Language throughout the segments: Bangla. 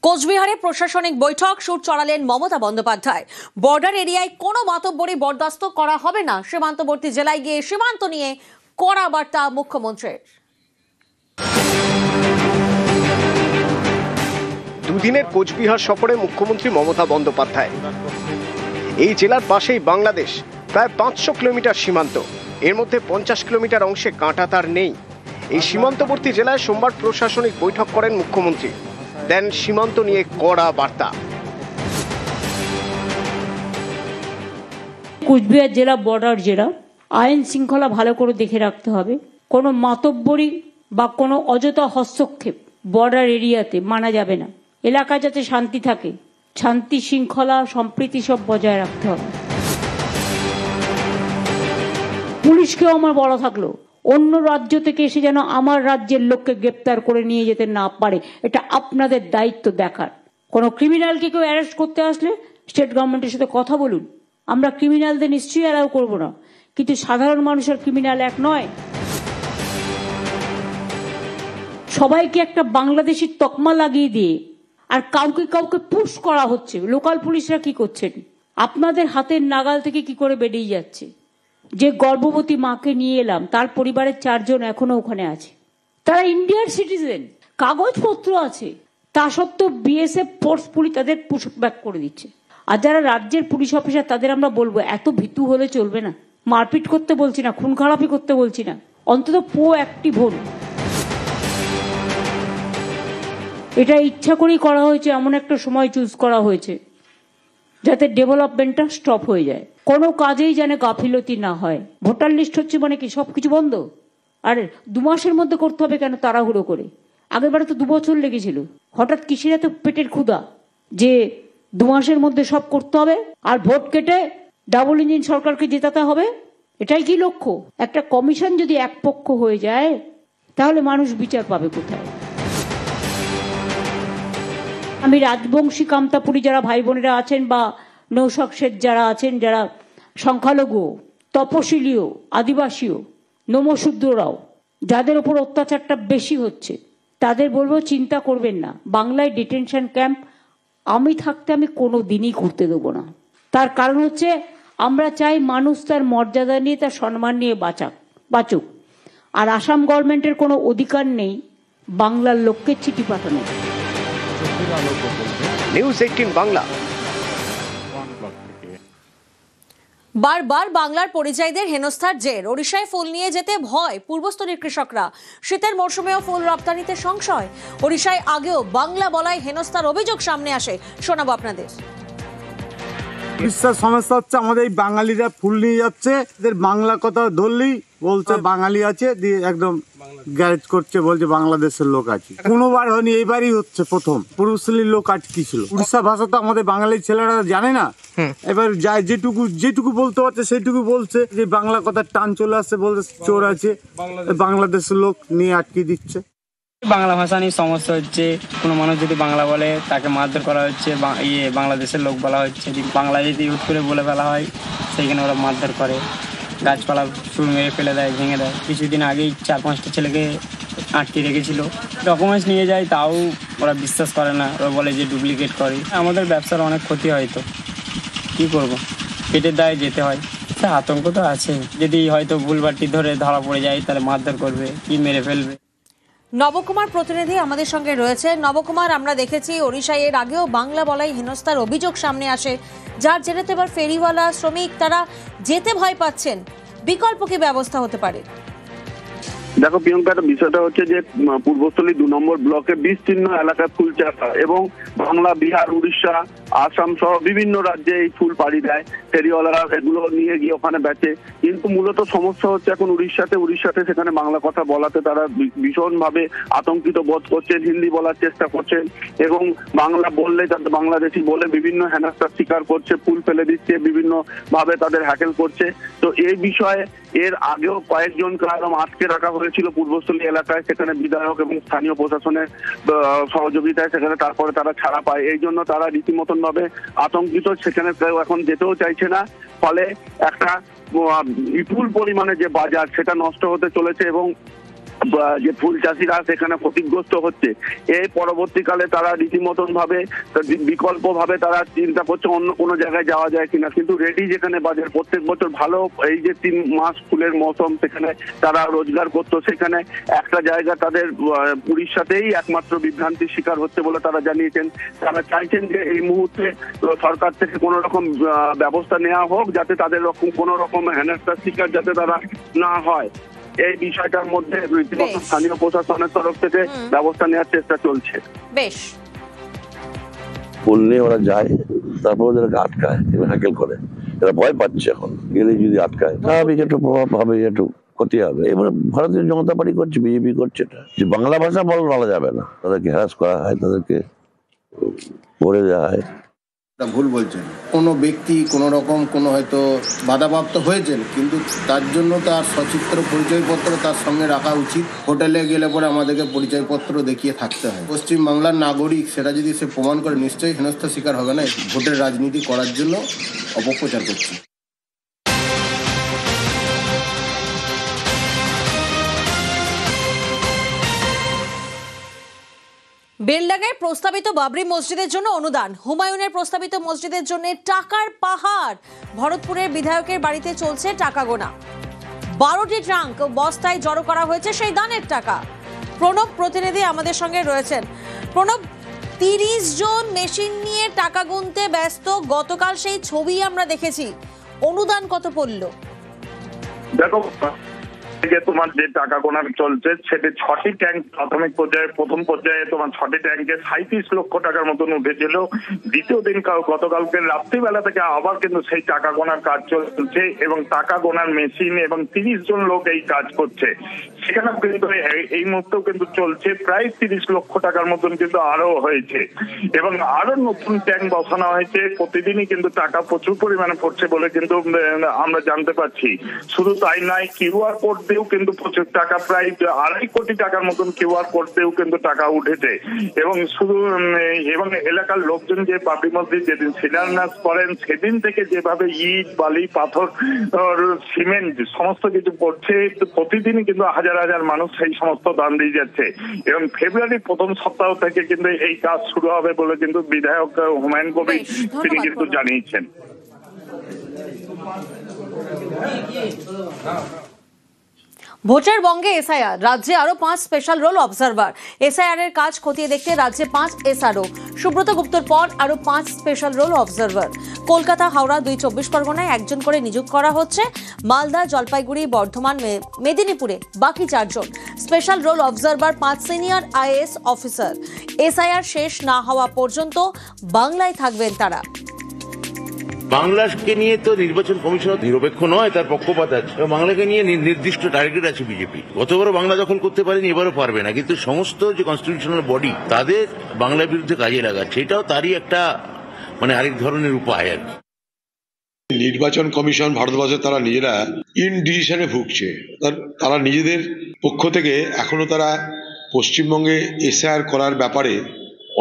কোচবিহারে প্রশাসনিক বৈঠক সুর চড়ালেন মমতা বন্দ্যোপাধ্যায়। বর্ডার এরিয়ায় কোনো মাতব্বরি বরদাস্ত করা হবে না। সীমান্তবর্তী জেলায় গিয়ে সীমান্ত নিয়ে কড়া বার্তা মুখ্যমন্ত্রীর। দুদিনের কোচবিহার সফরে মুখ্যমন্ত্রী মমতা বন্দ্যোপাধ্যায়। এই জেলার পাশেই বাংলাদেশ, প্রায় 500 কিলোমিটার সীমান্ত। এর মধ্যে 50 কিলোমিটার অংশে কাঁটাতার নেই। এই সীমান্তবর্তী জেলায় সোমবার প্রশাসনিক বৈঠক করেন মুখ্যমন্ত্রী, দেন সীমান্ত নিয়ে কড়া বার্তা। কোচবিহার জেলা বর্ডার জেলা, আইন শৃঙ্খলা ভালো করে দেখে রাখতে হবে। কোনো মাতব্বরি বা কোনো অযথা হস্তক্ষেপ বর্ডার এরিয়াতে মানা যাবে না। এলাকা যাতে শান্তি থাকে, শান্তি শৃঙ্খলা সম্প্রীতি সব বজায় রাখতে হবে। পুলিশকেও আমার বলা থাকলো, অন্য রাজ্য থেকে এসে যেন আমার রাজ্যের লোককে গ্রেপ্তার করে নিয়ে যেতে না পারে, এটা আপনাদের দায়িত্ব দেখার। কোনো ক্রিমিনালকে কেউ অ্যারেস্ট করতে আসলে স্টেট গভর্নমেন্টের সাথে কথা বলুন। আমরা ক্রিমিনালদের নিশ্চয়ই অ্যালাউ করবো না, কিন্তু সাধারণ মানুষের ক্রিমিনাল এক নয়। সবাইকে একটা বাংলাদেশি তকমা লাগিয়ে দিয়ে আর কাউকে কাউকে পুশ করা হচ্ছে। লোকাল পুলিশরা কি করছেন? আপনাদের হাতের নাগাল থেকে কি করে বেরিয়ে যাচ্ছে। যে গর্ভবতী মাকে নিয়ে এলাম, তার পরিবারের 4 জন এখনো ওখানে আছে। তারা ইন্ডিয়ার সিটিজেন, কাগজপত্র আছে, তা সত্ত্বেও বিএসএফ ফোর্সফুলি তাদের পুশ ব্যাক করে দিচ্ছে। আর যারা রাজ্যের পুলিশ অফিসার, তাদের আমরা বলবো, এত ভীতু হলে চলবে না। মারপিট করতে বলছি না, খুন খারাপি করতে বলছি না, অন্তত প্রোঅ্যাক্টিভ হন। এটা ইচ্ছা করেই করা হয়েছে, এমন একটা সময় চুজ করা হয়েছে যাতে ডেভেলপমেন্টটা স্টপ হয়ে যায়। কোনো কাজেই যেন গাফিলতি না হয়। ভোটার লিস্ট হচ্ছে মানে কি সবকিছু বন্ধ? আরে 2 মাসের মধ্যে করতে হবে কেন তাড়াহুড়ো করে? আগেরবারে তো 2 বছর লেগেছিল। হঠাৎ কিসের এত পেটের ক্ষুধা যে 2 মাসের মধ্যে সব করতে হবে আর ভোট কেটে ডাবল ইঞ্জিন সরকারকে জেতাতে হবে? এটাই কি লক্ষ্য? একটা কমিশন যদি একপক্ষ হয়ে যায়, তাহলে মানুষ বিচার পাবে কোথায়? আমি রাজবংশী কামতাপুরী যারা ভাই বোনেরা আছেন বা নৌশক শেঠ যারা আছেন, যারা সংখ্যালঘু, তপশিলীয়, আদিবাসীও, নমশূদ্ররাও, যাদের উপর অত্যাচারটা বেশি হচ্ছে, তাদের বলবো চিন্তা করবেন না। বাংলায় ডিটেনশন ক্যাম্প আমি থাকতে আমি কোনো দিনই করতে দেবো না। তার কারণ হচ্ছে আমরা চাই মানুষ তার মর্যাদা নিয়ে, তার সম্মান নিয়ে বাঁচুক। আর আসাম গভর্নমেন্টের কোনো অধিকার নেই বাংলার লোককে চিঠি পাঠানো। নিউজ 18 বাংলা। বারবার বাংলার পরিযায়ীদের হেনস্থার জের। ওড়িশায় ফুল নিয়ে যেতে ভয় পূর্বস্থলীর কৃষকরা। শীতের মরশুমেও ফুল রপ্তানিতে সংশয়। ওড়িশায় আগেও বাংলা বলায় হেনস্থার অভিযোগ সামনে আসে। শোনাবো আপনাদের। উড়িষ্যার সমস্যা হচ্ছে আমাদের এই বাঙালিরা ফুল নিয়ে যাচ্ছে, এদের বাংলা কথা ধরলেই বলছে বাঙালি আছে, দিয়ে একদম গ্যারেজ করছে, বলছে বাংলাদেশের লোক আছে। কোনোবার হয়নি, এইবারই হচ্ছে প্রথম। পূর্বস্থলীর লোক আটকি ছিল। উড়িষ্যা ভাষা তো আমাদের বাঙালি ছেলেরা জানে না। এবার যায় যেটুকু বলতে পারছে সেইটুকু বলছে, যে বাংলা কথার টান চলে আসছে, বলছে চোর আছে, বাংলাদেশের লোক নিয়ে আটকে দিচ্ছে। বাংলা ভাষা নিয়ে সমস্যা হচ্ছে। কোনো মানুষ যদি বাংলা বলে তাকে মারধর করা হচ্ছে, বাংলাদেশের লোক বলা হচ্ছে। বাংলা যদি হুট করে বলে ফেলা হয়, সেইখানে ওরা মারধর করে, গাছপালা শুরু মেরে ফেলে দেয়, ভেঙে দেয়। কিছুদিন আগেই 4-5টা ছেলেকে আটকে রেখেছিল। ডকুমেন্টস নিয়ে যায়, তাও ওরা বিশ্বাস করে না, ওরা বলে যে ডুপ্লিকেট করে। আমাদের ব্যবসার অনেক ক্ষতি হয়, তো কী করবো, পেটের দায়ে যেতে হয়। আতঙ্ক তো আছে, যদি হয়তো ভুলবাটি ধরে ধরা পড়ে যায় তাহলে মারধর করবে, কি মেরে ফেলবে। নবকুমার প্রতিনিধি আমাদের সঙ্গে রয়েছে। নবকুমার, আমরা দেখেছি ওড়িশায় এর আগেও বাংলা বলাই হেনস্থার অভিযোগ সামনে আসে, যার জেরেতে এবার ফেরিওয়ালা শ্রমিক তারা যেতে ভয় পাচ্ছেন। বিকল্প কি ব্যবস্থা হতে পারে? দেখো প্রিয়ঙ্কা, বিষয়টা হচ্ছে যে পূর্বস্থলী 2 নম্বর ব্লকে বিস্তীর্ণ এলাকায় ফুল চাষ হয় এবং বাংলা, বিহার, উড়িষ্যা, আসাম সহ বিভিন্ন রাজ্যে এই ফুল পাড়ি দেয়। ফেরিওয়ালারা এগুলো নিয়ে গিয়ে ওখানে বেচে। কিন্তু মূলত সমস্যা হচ্ছে এখন উড়িষ্যাতে সেখানে বাংলা কথা বলাতে তারা ভীষণভাবে আতঙ্কিত বোধ করছেন, হিন্দি বলার চেষ্টা করছেন এবং বাংলা বললে তাদের বাংলাদেশি বলে বিভিন্ন হেনস্থার শিকার করছে, ফুল ফেলে দিচ্ছে, বিভিন্ন ভাবে তাদের হ্যাকেল করছে। তো এই বিষয়ে এর আগেও কয়েকজনকে একদম আটকে রাখা হয়েছিল পূর্বস্থলী এলাকায়। সেখানে বিধায়ক এবং স্থানীয় প্রশাসনের সহযোগিতায় সেখানে তারপরে তারা ছাড়া পায়। এই জন্য তারা রীতিমতন ভাবে আতঙ্কিত, সেখানে কেউ এখন যেতেও চাইছে না। ফলে একটা বিপুল পরিমাণে যে বাজার, সেটা নষ্ট হতে চলেছে এবং যে ফুল চাষিরা সেখানে ক্ষতিগ্রস্ত হচ্ছে, এই পরবর্তীকালে তারা রীতিমতন ভাবে বিকল্প ভাবে তারা চিন্তা করছে অন্য কোনো জায়গায় যাওয়া যায় কিনা। কিন্তু রেডি যেখানে বাজার প্রত্যেক বছর ভালো, এই যে 3 মাস ফুলের মৌসুম, সেখানে তারা রোজগার করতো, সেখানে একটা জায়গা তাদের উড়িষ্যাতেই একমাত্র বিভ্রান্তির শিকার হচ্ছে বলে তারা জানিয়েছেন। তারা চাইছেন যে এই মুহূর্তে সরকার থেকে কোনো রকম ব্যবস্থা নেওয়া হোক, যাতে তাদের কোনো রকম হেনস্থার শিকার যাতে তারা না হয়। এই বিষয়টার মধ্যে রীতিমতো স্থানীয় প্রশাসনের তরফ থেকে ব্যবস্থা নেওয়ার চেষ্টা চলছে। বেশ, ফুল নিয়ে ওরা যায়, তারপর ওদেরকে আটকায় এবং হ্যাকেল করে। এরা ভয় পাচ্ছে, এখন গেলে যদি আটকায় স্বাভাবিক একটু প্রভাব হবে, একটু ক্ষতি হবে। এবার ভারতীয় জনতা পার্টি করছে, বিজেপি করছে এটা, যে বাংলা ভাষা বলা যাবে না, তাদেরকে হ্যারাস করা হয়, তাদেরকে ভরে দেওয়া হয়। ভুল বলছেন, কোনো ব্যক্তি কোনো রকম কোনো হয়তো বাধাপ্রাপ্ত হয়েছেন, কিন্তু তার জন্য তার সচিত্র পরিচয়পত্র তার সঙ্গে রাখা উচিত। হোটেলে গেলে পরে আমাদেরকে পরিচয়পত্র দেখিয়ে থাকতে হয়। পশ্চিম বাংলার নাগরিক সেটা যদি সে প্রমাণ করে, নিশ্চয়ই হেনস্থার শিকার হবে না। ভোটের রাজনীতি করার জন্য অপপ্রচার করছে। বেলডাঙ্গায় প্রস্তাবিত বাবরি মসজিদের জন্য অনুদান, হুমায়ুনের প্রস্তাবিত মসজিদের জন্য টাকার পাহাড়। ভরতপুরের বিধায়কের বাড়িতে চলছে টাকা গোনা। 12টি ট্রাঙ্ক বস্তায় জড়ো করা হয়েছে সেই দানের টাকা। প্রণব প্রতিনিধি আমাদের সঙ্গে রয়েছেন। প্রণব, 30 জন মেশিন নিয়ে টাকা গুনতে ব্যস্ত, গতকাল সেই ছবি আমরা দেখেছি। অনুদান কত পড়ল? দেখো, তোমার যে টাকা গোনা চলছে সেটি 6টি ট্যাঙ্ক প্রাথমিক পর্যায়ে, প্রথম পর্যায়ে তোমার 6টি ট্যাঙ্কে 37 লক্ষ টাকার মতন উঠেছিল। দ্বিতীয় দিন গতকালকে রাত্রিবেলা থেকে আবার কিন্তু সেই টাকা গোনার কাজ চলছে এবং টাকা গোনার মেশিন এবং 30 জন লোক এই কাজ করছে। সেখানে কিন্তু এই মুহূর্তেও কিন্তু চলছে, প্রায় 30 লক্ষ টাকার মতন কিন্তু আরো হয়েছে এবং আরো নতুন ট্যাঙ্ক বসানো হয়েছে। প্রতিদিনই কিন্তু টাকা প্রচুর পরিমাণে পড়ছে বলে কিন্তু আমরা জানতে পারছি। শুধু তাই নয়, কিউআর কোড দিয়েও কিন্তু প্রচুর টাকা, প্রায় 2.5 কোটি টাকার মতন কিউআর কোড দিয়েও কিন্তু টাকা উঠেছে। এবং শুধু এবং এলাকার লোকজন যে বাবরি মসজিদ যেদিন শিলান্যাস করেন সেদিন থেকে যেভাবে ইট, বালি, পাথর, সিমেন্ট সমস্ত কিছু পড়ছে, প্রতিদিনই কিন্তু হাজার হাজার মানুষ সেই সমস্ত দান দিয়ে যাচ্ছে এবং ফেব্রুয়ারির প্রথম সপ্তাহ থেকে কিন্তু এই কাজ শুরু হবে বলে কিন্তু বিধায়ক হুমায়ুন কবির তিনি কিন্তু জানিয়েছেন। ভোটের বঙ্গে এসআইআর, রাজ্যে আরো 5 স্পেশাল রোল অবজারভার। এসআইআর এর কাজ খতিয়ে দেখতে রাজ্যে 5 এসআরও। সুব্রত গুপ্তর পর আরো 5 special roll observer. Kolkata, Howrah, 2 24 পরগনায় 1 জন করে নিযুক্ত করা হচ্ছে। মালদা, জলপাইগুড়ি, বর্ধমান, মেদিনীপুরে বাকি 4 জন। Special roll observer 5 senior IAS officer. SIR শেষ না হওয়া পর্যন্ত বাংলায় থাকবেন তারা। বাংলাকে নিয়ে তো নির্বাচন কমিশন নিরপেক্ষ নয়, তার পক্ষপাত আছে। বাংলাকে নিয়ে নির্দিষ্ট টার্গেট আছে বিজেপি। গতবারও বাংলা দখল করতে পারেনি, এবারও পারবে না, কিন্তু সমস্ত যে কনস্টিটিউশনাল বডি তাদের বাংলার বিরুদ্ধে কাজে লাগাচ্ছে, এটাও তারই একটা আরেক ধরনের উপায় আর কি। নির্বাচন কমিশন ভারতবর্ষে তারা নিজেরা ইনডিসিশনে ভুগছে। তারা নিজেদের পক্ষ থেকে এখনো তারা পশ্চিমবঙ্গে এসআইআর করার ব্যাপারে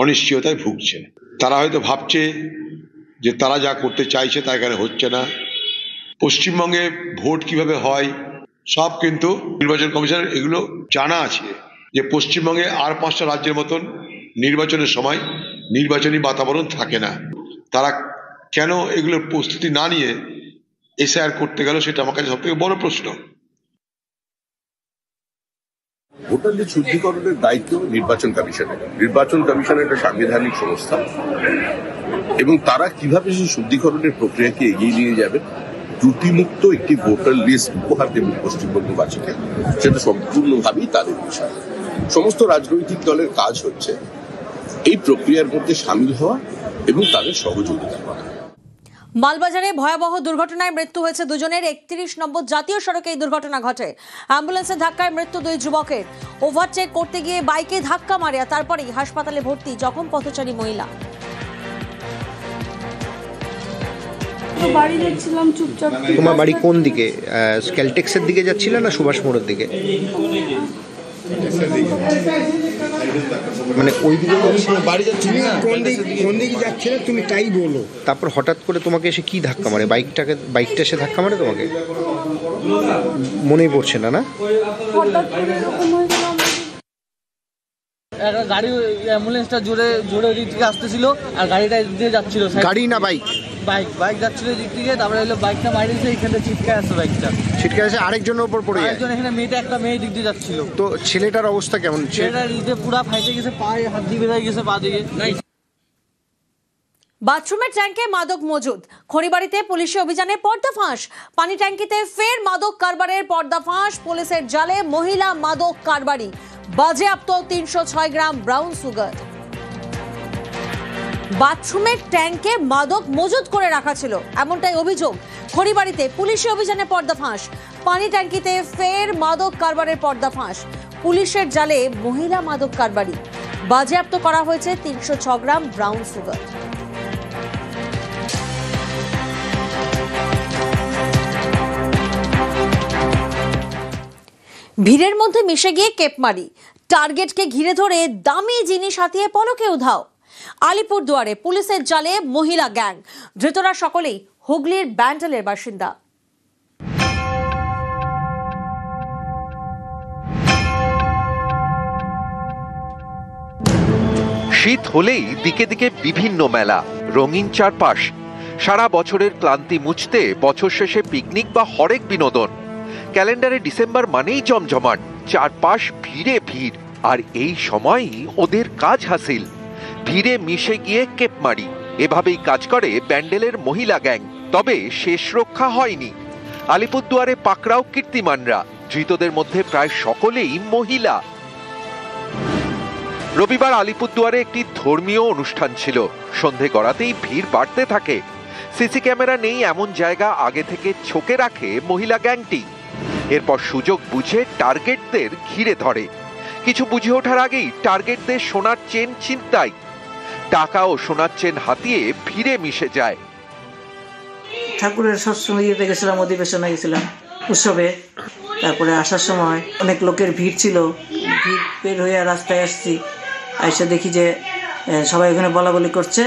অনিশ্চয়তায় ভুগছে। তারা হয়তো ভাবছে যে তারা যা করতে চাইছে তা এখানে হচ্ছে না। পশ্চিমবঙ্গে ভোট কিভাবে হয় সব কিন্তু নির্বাচন কমিশনের এগুলো জানা আছে, যে পশ্চিমবঙ্গে আর 5টা রাজ্যের মতন নির্বাচনের সময় নির্বাচনী বাতাবরণ থাকে না। তারা কেন এগুলোর প্রস্তুতি না নিয়ে এসআইআর করতে গেল, সেটা আমার কাছে সব থেকে বড় প্রশ্ন। ভোটারদের শুদ্ধিকরণের দায়িত্ব নির্বাচন কমিশনের। নির্বাচন কমিশন একটা সাংবিধানিক সংস্থা এবং তারা কিভাবে সেই শুদ্ধিকরণের প্রক্রিয়াকে এগিয়ে নিয়ে যাবে, ত্রুটিমুক্ত একটি ভোটার লিস্ট উপহার দেবেন পশ্চিমবঙ্গবাসীকে, সেটা সম্পূর্ণভাবেই তাদের বিষয়। সমস্ত রাজনৈতিক দলের কাজ হচ্ছে এই প্রক্রিয়ার মধ্যে সামিল হওয়া এবং তাদের সহযোগিতা করা। মালবাজারে ভয়াবহ দুর্ঘটনায় মৃত্যু হয়েছে 2 জনের। 31 নম্বর জাতীয় সড়কে এই দুর্ঘটনা ঘটে। অ্যাম্বুলেন্সের ধাক্কায় মৃত্যু 2 যুবকের। ওভারটেক করতে গিয়ে বাইকে ধাক্কা মারে, তারপরেই হাসপাতালে ভর্তি জখম পথচারী মহিলা। বাড়ি যাচ্ছিলাম চুপচাপ। তোমার বাড়ি কোন দিকে? ক্যালটেক্সের দিকে যাচ্ছিলে না সুভাষ মোড়ের দিকে? মানে ওই দিকে বাড়ি যাচ্ছি না, কোন দিকে যাচ্ছে না তুমি তাই বলো। তারপর হঠাৎ করে তোমাকে এসে কি ধাক্কা মারে? বাইকটা এসে ধাক্কা মারে তোমাকে? মনেই পড়ছে না। না একটা গাড়ি অ্যাম্বুলেন্সটা জোরে জোরে দিক থেকে আসতেছিল আর গাড়িটা দিয়ে যাচ্ছিল। গাড়ি না বাইক? বাইক যাচ্ছিল দিক থেকে, তারপরে হলো বাইকটা মারিয়েছে, এখানে ছিটকে আসছে, বাইকটা ছিটকে আসে আরেকজনের উপর পড়ে যায়। একজন এখানে একটা মেয়ে দিক দিয়ে যাচ্ছিল। তো ছেলেটার অবস্থা কেমন? ছেলেটার পুরো ফাইটে গেছে, পায়ে হাত দিয়ে বেঁধে গেছে, পা দিকে। বাথরুমের ট্যাঙ্কে মাদক মজুদ, খড়িবাড়িতে পুলিশি অভিযানে পর্দাফাঁস। পানি ট্যাঙ্কিতে ফের মাদক কারবারের পর্দাফাঁস, পুলিশের জালে মহিলা মাদক কারবারি, বাজেয়াপ্ত 306 গ্রাম ব্রাউন সুগার। বাথরুমের ট্যাঙ্কে মাদক মজুদ করে রাখা ছিল, এমনটাই অভিযোগ। খড়িবাড়িতে পুলিশি অভিযানে পর্দাফাঁস, পানি ট্যাঙ্কিতে ফের মাদক কারবারের পর্দাফাঁস, পুলিশের জালে মহিলা মাদক কারবারি, বাজেয়াপ্ত করা হয়েছে 306 গ্রাম ব্রাউন সুগার। ভিড়ের মধ্যে মিশে গিয়ে কেপমারি, টার্গেটকে ঘিরে ধরে দামি জিনিস হাতিয়ে পলকে উধাও। আলিপুরদুয়ারে পুলিশের জালে মহিলা গ্যাং, ধৃতরা সকলেই হুগলির ব্যান্ডেলের বাসিন্দা। শীত হলেই দিকে দিকে বিভিন্ন মেলা, রঙিন চারপাশ। সারা বছরের ক্লান্তি মুছতে বছর শেষে পিকনিক বা হরেক বিনোদন। ক্যালেন্ডারে ডিসেম্বর মানেই জমজমাট, চারপাশ ভিড়ে ভিড়। আর এই সময়ই ওদের কাজ হাসিল, ভিড়ে মিশে গিয়ে কেপমারি। এভাবেই কাজ করে ব্যান্ডেলের মহিলা গ্যাং। তবে শেষ রক্ষা হয়নি। আলিপুরদুয়ারে পাকড়াও কীর্তিমানরা, ধৃতদের মধ্যে প্রায় সকলেই মহিলা। রবিবার আলিপুরদুয়ারে একটি ধর্মীয় অনুষ্ঠান ছিল। সন্ধে গড়াতেই ভিড় বাড়তে থাকে। সিসি ক্যামেরা নেই এমন জায়গা আগে থেকে ছকে রাখে মহিলা গ্যাংটি। এরপর সুযোগ বুঝে টার্গেটদের ঘিরে ধরে। কিছু বুঝে ওঠার আগেই টার্গেটদের সোনার চেন ছিনতাই, টাকা ও সোনার চেন হাতিয়ে ভিড়ে মিশে যায়। ঠাকুরের সৎসঙ্গ ইয়েতে গেছিলাম, অধিবেশনে গেছিলাম উৎসবে। তারপরে আসার সময় অনেক লোকের ভিড় ছিল, ভিড় বের হয়ে রাস্তায় আসছি। এসে দেখি যে সবাই ওখানে বলা বলি করছে।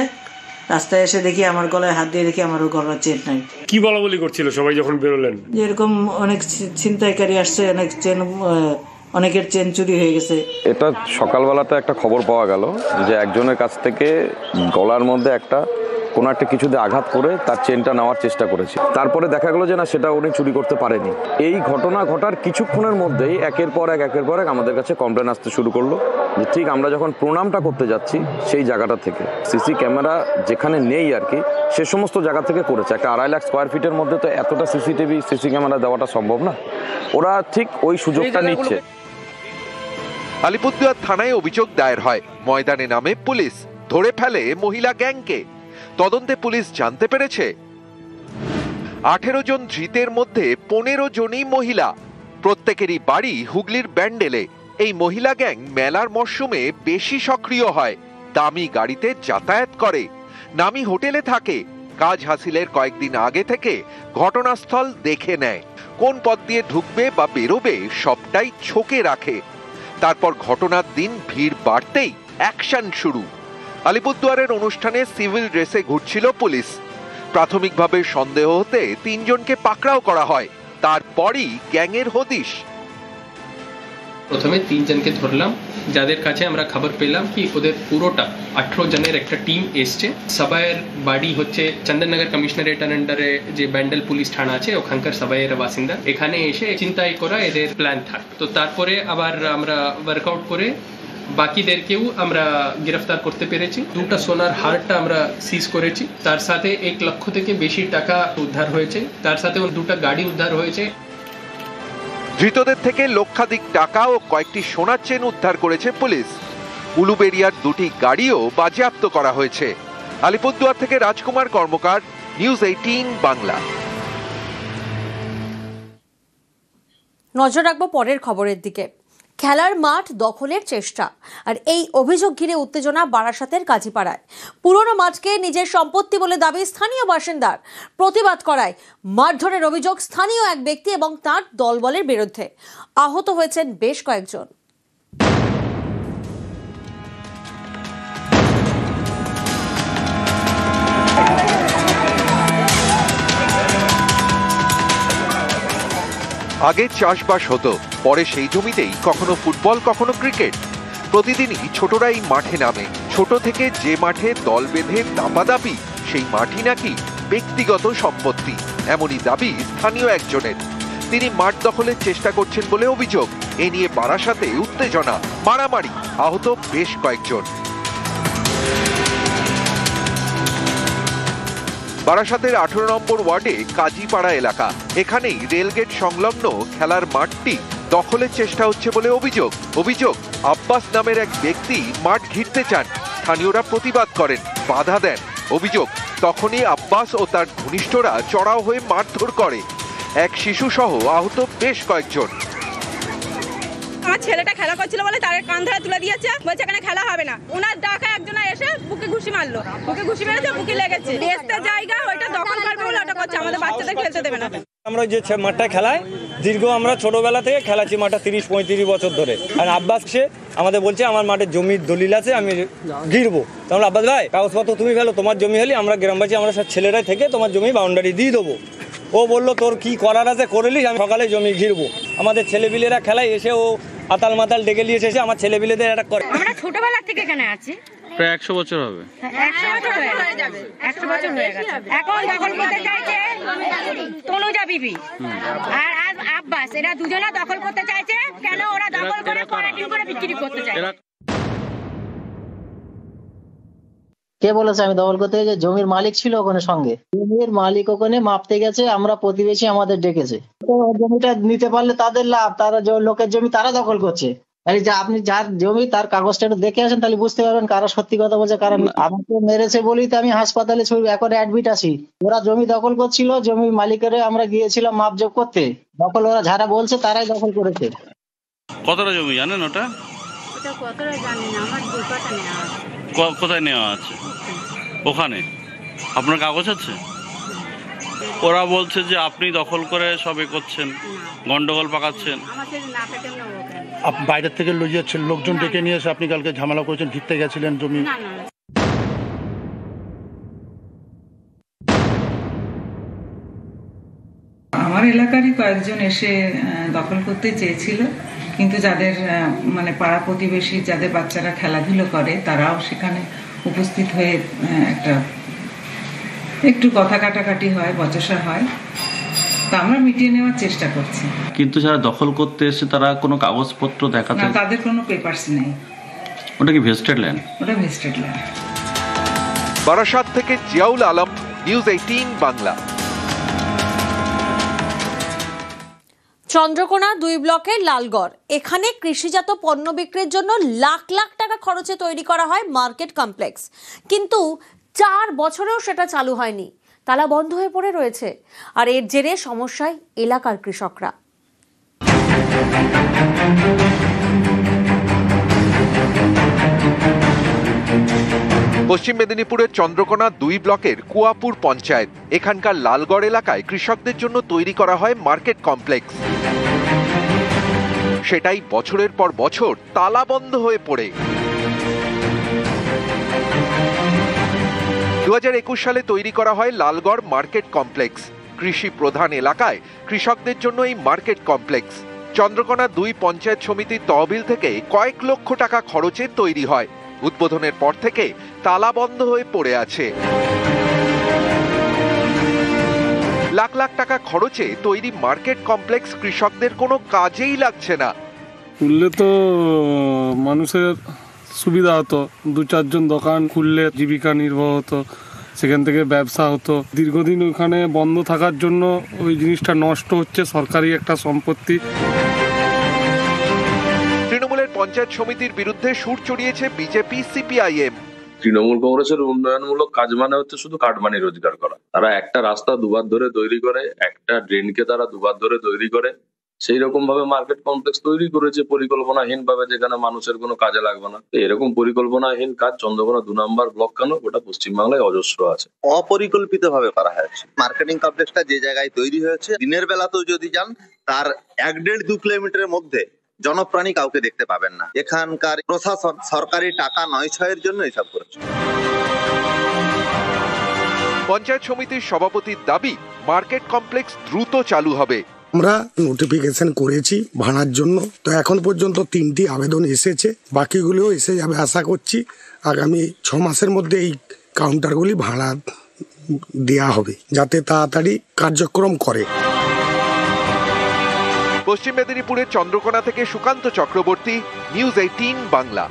রাস্তায় এসে দেখি আমার গলায় হাত দিয়ে দেখি আমারও গলার চেন নাই। কি বলা বলি করছিল সবাই যখন বেরোলেন? যে এরকম অনেক ছিনতাইকারী আসছে, অনেক চেন, অনেকের চেন চুরি হয়ে গেছে। এটা সকালবেলাতে একটা খবর পাওয়া গেল যে একজনের কাছ থেকে গলার মধ্যে কোনো একটা কিছু দিয়ে আঘাত করে তার চেনটা নেওয়ার চেষ্টা করেছে। তারপরে দেখা গেল যে না, সেটা উনি চুরি করতে পারেনি। এই ঘটনা ঘটার কিছুক্ষণের মধ্যেই একের পর এক আমাদের কাছে কমপ্লেন আসতে শুরু করলো যে ঠিক আমরা যখন প্রণামটা করতে যাচ্ছি সেই জায়গাটা থেকে সিসি ক্যামেরা যেখানে নেই আর কি, সে সমস্ত জায়গা থেকে করেছে। একটা 2.5 লাখ স্কোয়ার ফিটের মধ্যে তো এতটা সিসি ক্যামেরা দেওয়াটা সম্ভব না। ওরা ঠিক ওই সুযোগটা নিচ্ছে। আলিপুরদুয়ার থানায় অভিযোগ দায়ের হয়। ময়দানে নামে পুলিশ, ধরে ফেলে মহিলা গ্যাংকে। তদন্তে পুলিশ জানতে পেরেছে 18 জন ধৃতের মধ্যে 15 জনই মহিলা। প্রত্যেকেরই বাড়ি হুগলির ব্যান্ডেলে। এই মহিলা গ্যাং মেলার মরশুমে বেশি সক্রিয় হয়, দামি গাড়িতে যাতায়াত করে, নামি হোটেলে থাকে। কাজ হাসিলের কয়েকদিন আগে থেকে ঘটনাস্থল দেখে নেয়, কোন পথ দিয়ে ঢুকবে বা বেরোবে সবটাই ছকে রাখে। তারপর ঘটনার দিন ভিড় বাড়তেই অ্যাকশন শুরু। আলিপুরদুয়ারের অনুষ্ঠানে সিভিল ড্রেসে ঘুরছিল পুলিশ। প্রাথমিকভাবে সন্দেহ হতে 3 জনকে পাকড়াও করা হয়। তারপরই গ্যাংয়ের হদিশ। প্রথমে 3 জনকে ধরলাম, যাদের কাছে আমরা খবর পেলাম কি ওদের পুরোটা 18 জনের একটা টিম এসছে। সবাইয়ের বাড়ি হচ্ছে চন্দননগর কমিশনারেটের আন্ডারে যে ব্যান্ডেল পুলিশ থানা আছে ওখানকার সবাইয়ের বাসিন্দা। এখানে এসে চিন্তাই করা এদের প্ল্যান থাক। তো তারপরে আবার আমরা ওয়ার্কআউট করে বাকিদেরকেও আমরা গ্রেফতার করতে পেরেছি। 2টা সোনার হারটা আমরা সিজ করেছি। তার সাথে 1 লক্ষ থেকে বেশি টাকা উদ্ধার হয়েছে। তার সাথে 2টা গাড়ি উদ্ধার হয়েছে। ধৃতদের থেকে লক্ষাধিক টাকা ও কয়েকটি সোনার চেন উদ্ধার করেছে পুলিশ। উলুবেড়িয়ার 2টি গাড়িও বাজেয়াপ্ত করা হয়েছে। আলিপুরদুয়ার থেকে রাজকুমার কর্মকার, নিউজ 18 বাংলা। নজর রাখবো পরের খবরের দিকে। খেলার মাঠ দখলের চেষ্টা আর এই অভিযোগ ঘিরে উত্তেজনা বারাসাতের কাজীপাড়ায়। পুরনো মাঠকে নিজের সম্পত্তি বলে দাবি স্থানীয় বাসিন্দার। প্রতিবাদ করায় মারধরের অভিযোগ স্থানীয় এক ব্যক্তি এবং তার দলবলের বিরুদ্ধে। আহত হয়েছেন বেশ কয়েকজন। আগে চাষবাস হতো, পরে সেই জমিতেই কখনো ফুটবল কখনো ক্রিকেট। প্রতিদিনই ছোটরা এই মাঠে নামে। ছোট থেকে যে মাঠে দল বেঁধে দাপাদাপি, সেই মাঠই নাকি ব্যক্তিগত সম্পত্তি, এমনই দাবি স্থানীয় একজনের। তিনি মাঠ দখলের চেষ্টা করছেন বলে অভিযোগ। এ নিয়ে বারাসাতে উত্তেজনা, মারামারি, আহত বেশ কয়েকজন। বারাসাতের 18 নম্বর ওয়ার্ডে কাজীপাড়া এলাকা। এখানেই রেলগেট সংলগ্ন খেলার মাঠটি দখলের চেষ্টা হচ্ছে বলে অভিযোগ আব্বাস নামের এক ব্যক্তি মাঠ ঘিরতে চান। স্থানীয়রা প্রতিবাদ করেন, বাধা দেন। অভিযোগ তখনই আব্বাস ও তার ঘনিষ্ঠরা চড়াও হয়ে মারধর করে। এক শিশু সহ আহত বেশ কয়েকজন। আমার ছেলেটা খেলা করছিল বলে তার কান ধরে তুলে দিয়েছে, বলছে এখানে খেলা হবে না। ওনার ডাকা একজন এসে বুকে ঘুষি মারলো, বুকে ঘুষি মেরেছে, বুকে লেগেছে। রেস্তে জায়গা ওইটা দখল করবে বলে ওটা করছে, আমাদের বাচ্চাদের খেলতে দেবে না। আমরা যে মাঠটায় খেলায় দীর্ঘ আমরা ছোটবেলা থেকে খেলাচ্ছি মাঠটা 30-35 বছর ধরে। আর আব্বাস সে আমাদের বলছে আমার মাঠের জমির দলিল আছে, আমি ঘিরবো। তাহলে আব্বাস ভাই কাগজপত্র তুমি ফেলো, তোমার জমি হলে আমরা গ্রামবাসী আমরা সব ছেলেরাই থেকে তোমার জমি বাউন্ডারি দিয়ে দেবো। ও বললো তোর কি করার আছে করেলিস, আমি সকালে জমি ঘিরবো। আমাদের ছেলেপিলেরা খেলায় এসে ও আতাল মাতাল ডেকে নিয়ে এসে আমার ছেলেপিলেদের এটা করে। আমরা ছোটবেলা থেকে এখানে আছি, প্রায় 100 বছর হবে। 100 বছর হয়ে যাবে, 100 বছর হয়ে গেছে। এখন দখল করতে চাইছে তনুজা বিবি আর আব্বাস, এরা দুজনা দখল করতে চাইছে। কেন ওরা দখল করে কোয়ারেন্টাইন করে বিক্রি করতে চায়? কে বলেছে আমি দখল করতে? যে জমির মালিক ছিল ওখানে সঙ্গে, জমির মালিক ওখানে মাপতে গেছে, আমরা প্রতিবেশী আমাদের ডেকেছে। তো জমিটা নিতে পারলে তাদের লাভ, তারা লোকের জমি তারা দখল করছে। আপনি যার জমি তার কাগজটা একটু দেখে আসেন, তাহলে বুঝতে পারবেন কারা সত্যি কথা বলছে কারা। আমাকে মেরেছে বলেই তো আমি হাসপাতালে এখন অ্যাডমিট আছি। ওরা জমি দখল করছিল, জমি মালিকের আমরা গিয়েছিলাম মাপজোপ করতে। দখল ওরা যারা বলছে তারাই দখল করেছে। কতটা জমি জানেন ওটা? কতটা জানি না, আমার 2 কাঠা নেওয়া আছে। কোথায় নেওয়া আছে? ওখানে আপনার কাগজ আছে? ওরা বলছে যে আপনি দখল করে সবে করছেন, গন্ডগোল পাকাচ্ছেন। বাইরের থেকে লইয়াচ্ছেন, লোকজন ডেকে নিয়ে এসে আপনি কালকে ঝামেলা করেছেন, ঘিরতে গেছিলেন জমি। আমার এলাকারই কয়েকজন এসে দখল করতে চেয়েছিল, কিন্তু যাদের মানে পাড়া প্রতিবেশী যাদের বাচ্চারা খেলাধুলো করে তারাও সেখানে উপস্থিত হয়ে একটু কথা কাটাকাটি হয়, বচসা হয়। তা আমরা মিটিয়ে নেওয়ার চেষ্টা করছি। কিন্তু যারা দখল করতে এসে তারা কোনো কাগজপত্র দেখাতে না, তাদের কোনো পেপারস নেই। ওটা কি ভেস্টেড ল্যান্ড? ওটা ভেস্টেড ল্যান্ড। বারাসাত থেকে জিয়াউল আলম, নিউজ 18 বাংলা। চন্দ্রকোনা 2 ব্লকের লালগড়, এখানে কৃষিজাত পণ্য বিক্রির জন্য লাখ লাখ টাকা খরচে তৈরি করা হয় মার্কেট কমপ্লেক্স, কিন্তু 4 বছরেও সেটা চালু হয়নি। তালা বন্ধ হয়ে পড়ে রয়েছে, আর এর জেরে সমস্যায় এলাকার কৃষকরা। পশ্চিম মেদিনীপুরের চন্দ্রকোনা 2 ব্লকের কুয়াপুর পঞ্চায়েত, এখানকার লালগড় এলাকায় কৃষকদের জন্য তৈরি করা হয় মার্কেট কমপ্লেক্স। সেটাই বছরের পর বছর তালা বন্ধ হয়ে পড়ে। 2021 সালে তৈরি করা হয় লালগড় মার্কেট কমপ্লেক্স। কৃষি প্রধান এলাকায় কৃষকদের জন্য এই মার্কেট কমপ্লেক্স চন্দ্রকোনা 2 পঞ্চায়েত সমিতির তহবিল থেকে কয়েক লক্ষ টাকা খরচে তৈরি হয়। উদ্বোধনের পর থেকে তালা বন্ধ হয়ে পড়ে আছে। লাখ লাখ টাকা খরচে তৈরি মার্কেট কমপ্লেক্স কৃষকদের কোনো কাজেই লাগছে না। খুললে তো মানুষের সুবিধা হতো, 2-4 জন দোকান খুললে জীবিকা নির্বাহ হতো, সেখান থেকে ব্যবসা হতো। দীর্ঘদিন ওখানে বন্ধ থাকার জন্য ওই জিনিসটা নষ্ট হচ্ছে, সরকারি একটা সম্পত্তি। তৃণমূলের পঞ্চায়েত সমিতির বিরুদ্ধে সুর চড়িয়েছে বিজেপি, সিপিআইএম। তৃণমূল কংগ্রেসের উন্নয়নমূলক কাজ মানে হচ্ছে শুধু কাটমানি রোজগার করা। তারা একটা রাস্তা 2 বার ধরে তৈরি করে, একটা ড্রেনকে তারা 2 বার ধরে তৈরি করে, সেই রকম ভাবে মার্কেট কমপ্লেক্স তৈরি করেছে পরিকল্পনাহীন ভাবে, যেখানে মানুষের কোনো কাজে লাগবে না। এরকম পরিকল্পনাহীন কাজ চন্দ্রকোনা 2 নম্বর ব্লক কেন, গোটা পশ্চিমবাংলায় অজস্র আছে। অপরিকল্পিত ভাবে করা হয়েছে। মার্কেটিং কমপ্লেক্সটা যে জায়গায় তৈরি হয়েছে, দিনের বেলাতেও যদি যান তার 1-1.5-2 কিলোমিটারের মধ্যে জনপ্রাণী কাউকে দেখতে পাবেন না। এখানকার প্রশাসন সরকারি টাকা 9-6 জন্য এসব করেছে। পঞ্চায়েত সমিতির সভাপতির দাবি মার্কেট কমপ্লেক্স দ্রুত চালু হবে। আমরা নোটিফিকেশন করেছি ভাড়ার জন্য, তো এখন পর্যন্ত 3টি আবেদন এসেছে, বাকিগুলিও এসে যাবে আশা করছি। আগামী 6 মাসের মধ্যে এই কাউন্টারগুলি ভাড়া দেয়া হবে যাতে তাড়াতাড়ি কার্যক্রম করে। পশ্চিম মেদিনীপুরের চন্দ্রকোনা থেকে সুকান্ত চক্রবর্তী, নিউজ 18 বাংলা।